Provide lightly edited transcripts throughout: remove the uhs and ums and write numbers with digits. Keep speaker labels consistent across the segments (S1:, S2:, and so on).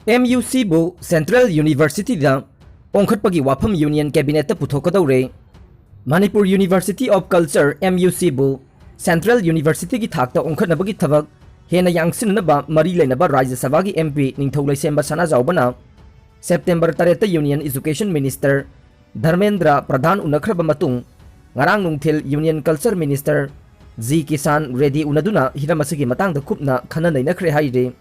S1: MUC bu Central University da Ongkhatpagi wafam Union Cabinet ta puthokadawre Manipur University of Culture MUC bu Central University ki thakta ongkhatnabagi thabak hena yangsinaba mari lainaba Rajya Sabha ki MP Ningthaulai Semba Sana Jaubana September 3 Union Education Minister Dharmendra Pradhan unakraba matung ngarang nungthil Union Culture Minister G Kisan Reddy unaduna hiramasigi matangda khupna khana nainakre haire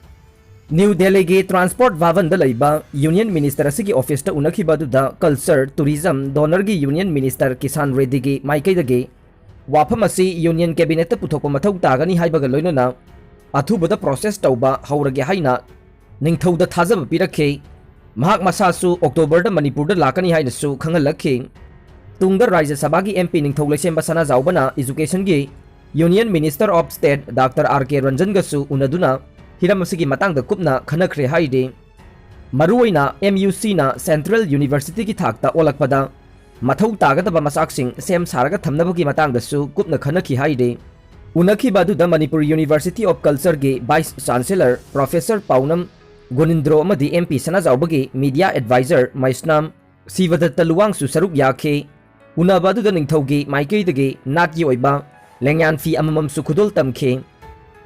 S1: New Delhi ge Transport Bhavan da laiba Union Minister asigi office ta unakhiba du da Culture Tourism Donor gi Union Minister Kisan Reddy ge maikai da ge wafam asi Union Cabinet ta puthokpa mathau tagani haibaga loinona athuba da process tauba haurage haina ningthau da thajaba pirakhe mahak masasu October da Manipur da lakani haina su khangalakhe tungda Rajya Sabha gi MP Ningthaulai Semba Sana Jaubana Education gi Union Minister of State Dr. R.K. Ranjan gasu unaduna Hiramasigi matang da kupna khanakre haide maruina MUC na Central University ki thakta olakpada mathau tagadaba masaksing sem saraga thamnabagi matang da su kupna khanaki haide unakhi badu da Manipur University of Culture ge Vice Chancellor Professor Paunam Gonindro amadi MP Sana Jaubagi Media Advisor Maisnam Sivadatta Luwang su saruk yakhe unabadu da ningthaugi maikei dage natgi oiba lengyan fi amamam su khudol tamkhe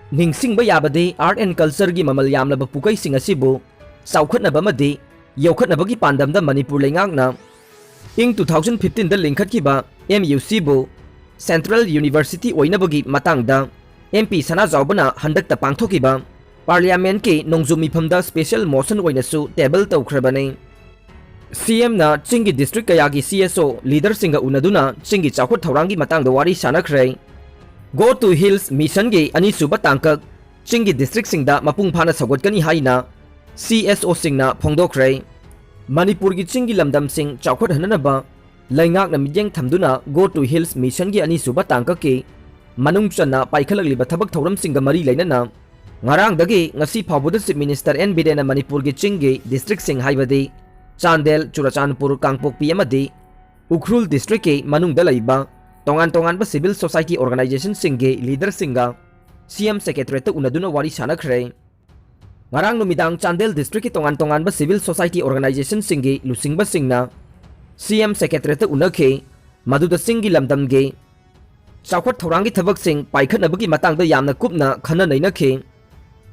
S1: Ningsingba yabade art and culture gi mamal yamlaba pukai sing asibu saukhatnaba madi yokhatnabagi pandamda Manipur leingakna ing 2015 da lingkhatkiba MUC bu Central University oinabagi matangda MP Sana Jaubana handakta pangthokiba Parliament ki nongjumi phamda special motion oinasu table tawkhrabane CM na Chingi district kayagi CSO leader singa unaduna Chingi chawkhat thaurangi matangda wari sanakhrei Go to Hills Mission ge ani suba tangkak Chingi district singda mapung phana sagotkani haina CSO singna phongdokre Manipur gi Chingi lamdam sing chawkhat hananaba laingak na midyeng thamduna Go to Hills Mission gi ani suba tangkak ke manung channa paikhalakliba thabak thoram singa mari lainana ngarang dagi ngasi phawbuda Chief Minister N Birena Manipur gi Chingi district sing haibadi Chandel Churachandpur Kangpokpi amadi Ukhrul district ke manung da laiba tongan ba civil society organization singge leader singa CM secretary ta unaduna wari sanakre ngarang numidang Chandel district ki tongan ba civil society organization singge lusingba singna CM secretary ta unakhe maduda singi lamdam ge chawkhat thorangi thabak sing paikhatnabagi matangda yamna kupna khana nainakhe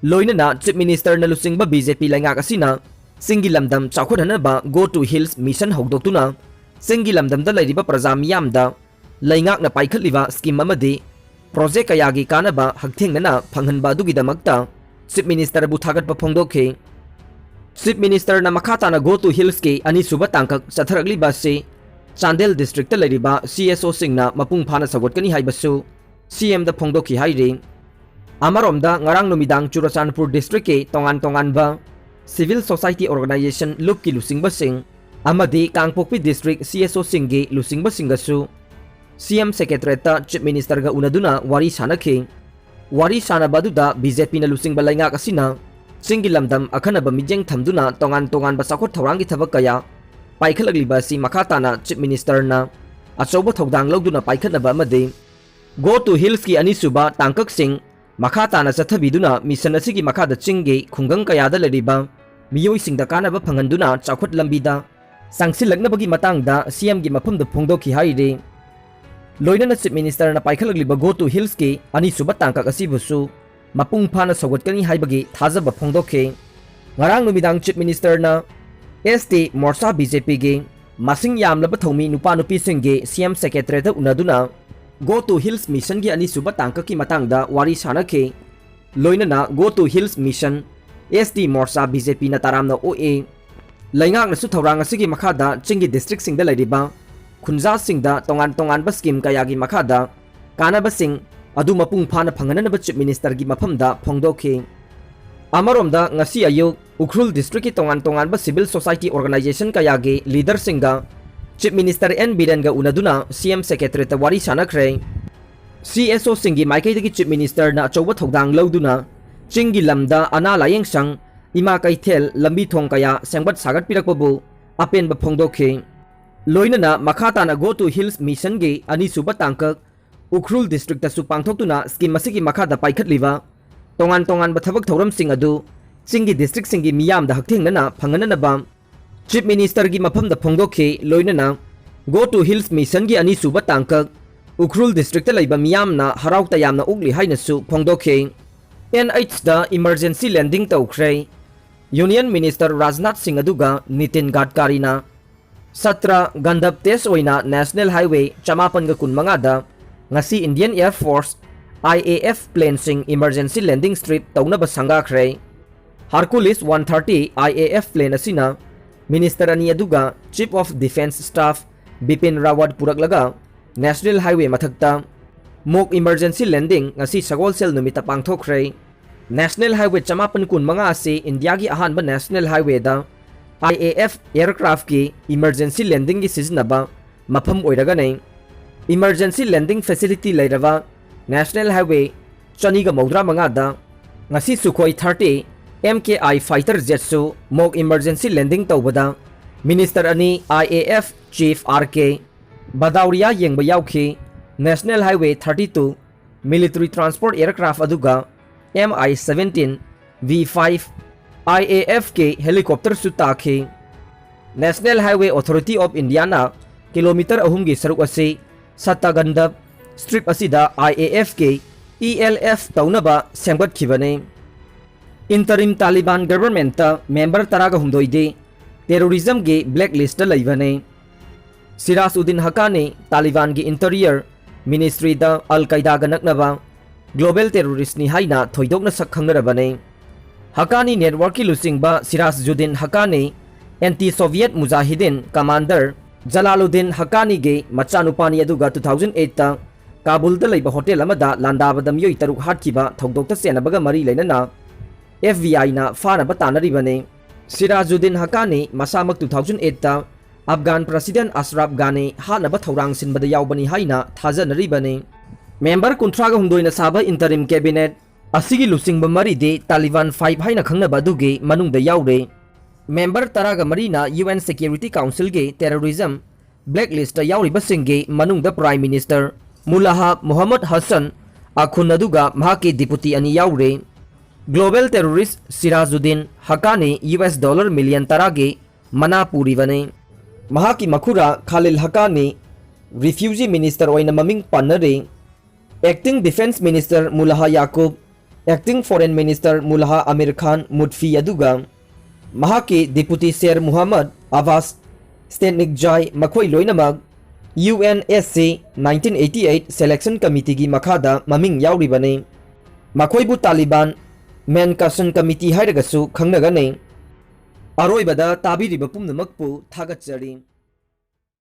S1: loinana chief minister na lusingba BJP laingak asina singi lamdam chawkhat hanaba Go to Hills mission hogdoktuna singi lamdam da lairiba praja miyamda laingak na paikhatliba scheme amadi project kayagi kanaba hagthengnana phanghanba dugidamakta Chief Minister bu thagatpa phongdokhe Chief Minister na makhata na Go to Hills ke ani suba tangkak satharakliba se Chandel district ta lairiba CSO singna mapung phana sagotkani haibasu CM da phongdokhi haire amaromda ngarang numidang Churachandpur district ke tongan ba civil society organization lupki lusingba sing amadi Kangpokpi district CSO singge lusingba singasu CM Secretary ta Chief Minister ga unaduna wari sanakhe wari sanabaduda BJP na lusing balai nga kasina singi lamdam akhanaba mijeng thamduna tongan ba sakot thawrangi thabak kaya paikhalakliba si makhata na Chief Minister na achoba thodang logduna paikhatnaba amadi Go to Hills ki ani suba tangkak sing makhata na chathabiduna mission asigi makhada chingge khungang kayada lariba miyoi singda kanaba phanganduna chawkhat lambida sangsilaknabagi matangda CM gi mafamda phongdokhi haire loinana Chief Minister na paikhalakliba Go to Hills ki ani suba tangkak asibusu mapung phana sagotkani haibagi thajaba phongdokhe ngarang numidang Chief Minister na ST Morsa BJP ge masing yamlaba thomi nupa nupi singge CM Secretary da unaduna Go to Hills Mission gi ani suba tangkak ki matangda wari sanakhe loinana Go to Hills Mission ST Morsa BJP na taramna OA laingak na su thawrang asigi makhada Chingi district singda lairiba khunja singda tongan ba scheme kayagi makhada kanaba sing adu mapung phana phangananaba Chief Minister gi mafamda phongdokhe amaromda ngasi ayuk Ukhrul district ki tongan ba civil society organization kayagi leader singa Chief Minister N Biren ga unaduna CM Secretary ta wari sanakre CSO singi maikai dagi Chief Minister na achoba thodang loduna Chingi lamda ana layeng sang ima kaithel lambi thong kaya sengbat sagat pirakpabu apen ba phongdokhe loinana makhata na Go to Hills Mission ge ani suba tangkak Ukhrul district ta su pangthokuna scheme asigi makhada paikhatliba tongan ba thabak thoram sing adu Chingai district सिंगी मियाम दा हकथेंगना फंगननबा chief minister की मफम दा फोंगदोखे लोइनना गो टू हिल्स मिशन की अनीसुबा तांकक उखरुल डिस्ट्रिक्ट लैबा मियामना हराउ तयामना उगली हाइनसु फोंगदोखे NH दा इमरजेंसी लैंडिंग तौखरे यूनियन मिनिस्टर राजनाथ सिंह अदुगा नितिन गडकरीना सत्र गंधब टेस्ट ओइना नेशनल हाईवे 515 दा ngasi Indian air force IAF plane सिंह इमरजेंसी लैंडिंग स्ट्रिप तौनबा संगाखरे हरकुलिस 130 IAF प्लेन असिना मिनिस्टर अनी अदुगा chief of defence staff Bipin Rawat पुरकलगा नेशनल हाईवे मथक्ता मोक इमरजेंसी लैंडिंग ngasi सगोलसेल नुमिता पांगथोखरे नेशनल हाईवे 515 से इंडिया की अहानबा नेशनल हाईवे दा IAF एयरक्राफ्ट की इमरजेंसी लैंडिंग की सिजनबा मफम ओइरगने इमरजेंसी लैंडिंग फैसिलिटी लेरवा नेशनल हाईवे 295 दा ngasi सुखोई 30 MKI फाइटर जेट्सु मोक इमरजेंसी लैंडिंग तौबदा मिनिस्टर अनी IAF चीफ RK बदाउरिया येंगबा याउखी national highway 32 military transport aircraft अदुगा MI-17 V5 IAF के हेलीकॉप्टर सुताखे national highway authority of India ना किलोमीटर अहुम की सरुक असे सत्तागंदब स्ट्रिप असिदा IAF के ELF तौनबा सेंगतखिबने इंटरिम तालिबान गवर्नमेंट मेंबर तरागा हुमदोइदे टेररिज्म के ब्लैक लिस्ट लैबने सिराजुद्दीन हक्कानी तालिबान की इंटीरियर मिनिस्ट्री दा अल कायदा गनकनबा ग्लोबल टेररिस्ट नि हाइना थोइदोकना सकखंगरबने हक्कानी नेटवर्क की लुसिंगबा सिराजुद्दीन हक्कानी एंटी सोवियत मुजाहिदीन कमांडर जलालुद्दीन हक्कानी गे मचानुपानी अदुगा 2008 ता काबुल दा लैबा होटल अमदा लांदाबदा मियोइ तरुक हाटखिबा थौदोकता सेनबगा मरी लेनना FBI ना फानबा तानरिबने सिराजुद्दीन हक्कानी मसामक 2008 ता अफगान प्रेसिडेंट अशरफ गानी हानबा थौरांग सिनबदा यावबनी हाइना थाजनरिबने मेंबर कुंथ्रागा हुमदोइना साबा इंटरिम कैबिनेट असिगी लुसिंगबा मरीदे तालिबान 5 हाइना खंगनबा दुगे मनुंगदा यावरे मेंबर तरागा मरीना UN सिक्योरिटी काउंसिल के टेररिज्म ब्लैक लिस्ट यावरिबा सिंगे मनुंगदा प्राइम मिनिस्टर मुल्लाह मोहम्मद हसन अखुन अदुगा महाके डिप्यूटी अनी यावरे global terrorist Sirajuddin Haqqani $1 million तरागे मना पूरीबने महाकी मखुरा खालिल हक्कानी रिफ्यूजी मिनिस्टर ओइना ममिंग पन्नरे acting defence minister Mullah Yaqoob acting foreign minister Mullah Amir Khan मुतफी अदुगा महाके डिप्यूटी शेर मुहम्मद अब्बास स्टेनिक जाय मखोई लोइनमग UNSC 1988 सेलेक्शन कमिटी की मखादा ममिंग यावरिबने मखोइबु तालिबान मेन कसन कमिटी हाइरगसु खंगनगने अरोइबदा ताबिरिबा पुमनमकपु थागतजरी।